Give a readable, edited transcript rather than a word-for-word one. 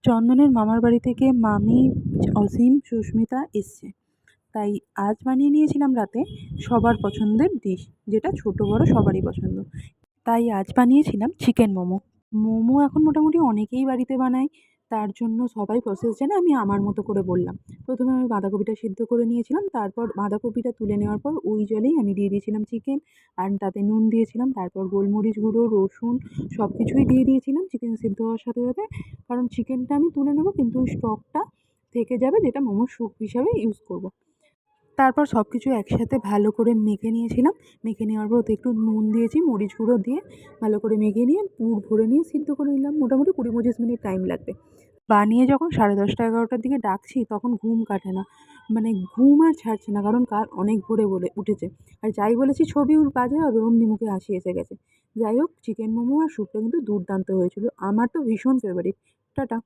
চন্দনের মামার বাড়ি থেকে মামি, অসীম, সুস্মিতা এসছে। তাই আজ বানিয়ে নিয়েছিলাম রাতে সবার পছন্দের ডিশ, যেটা ছোট বড় সবারই পছন্দ। তাই আজ বানিয়েছিলাম চিকেন মোমো। মোমো এখন মোটামুটি অনেকেই বাড়িতে বানায়, তার জন্য সবাই প্রসেস জানে, আমি আমার মতো করে বললাম। প্রথমে আমি বাঁধাকপিটা সিদ্ধ করে নিয়েছিলাম, তারপর বাঁধাকপিটা তুলে নেওয়ার পর ওই জলেই আমি দিয়ে দিয়েছিলাম চিকেন, আর তাতে নুন দিয়েছিলাম, তারপর গোলমরিচ গুঁড়ো, রসুন সব কিছুই দিয়ে দিয়েছিলাম চিকেন সিদ্ধ হওয়ার সাথে সাথে। কারণ চিকেনটা আমি তুলে নেবো, কিন্তু ওই স্টকটা থেকে যাবে, যেটা মোমোর স্যুপ হিসাবে ইউজ করব। তারপর সব কিছু একসাথে ভালো করে মেখে নিয়েছিলাম। মেখে নেওয়ার পর ওতে একটু নুন দিয়েছি, মরিচ গুঁড়ো দিয়ে ভালো করে মেখে নিয়ে পুর ভরে নিয়ে সিদ্ধ করে নিলাম। মোটামুটি ২০-২৫ মিনিট টাইম লাগবে। বানিয়ে যখন 10:30-11টার দিকে ডাকছি, তখন ঘুম কাটে না। মানে ঘুম আর ছাড়ছে না, কারণ কাল অনেক ভোরে বলে উঠেছে। আর যাই বলেছি ছবি বাজে হবে, অমনি মুখে হাসি এসে গেছে। যাই হোক, চিকেন মোমো আর স্যুপটা কিন্তু দুর্দান্ত হয়েছিল। আমার তো ভীষণ ফেভারিট। টাটা।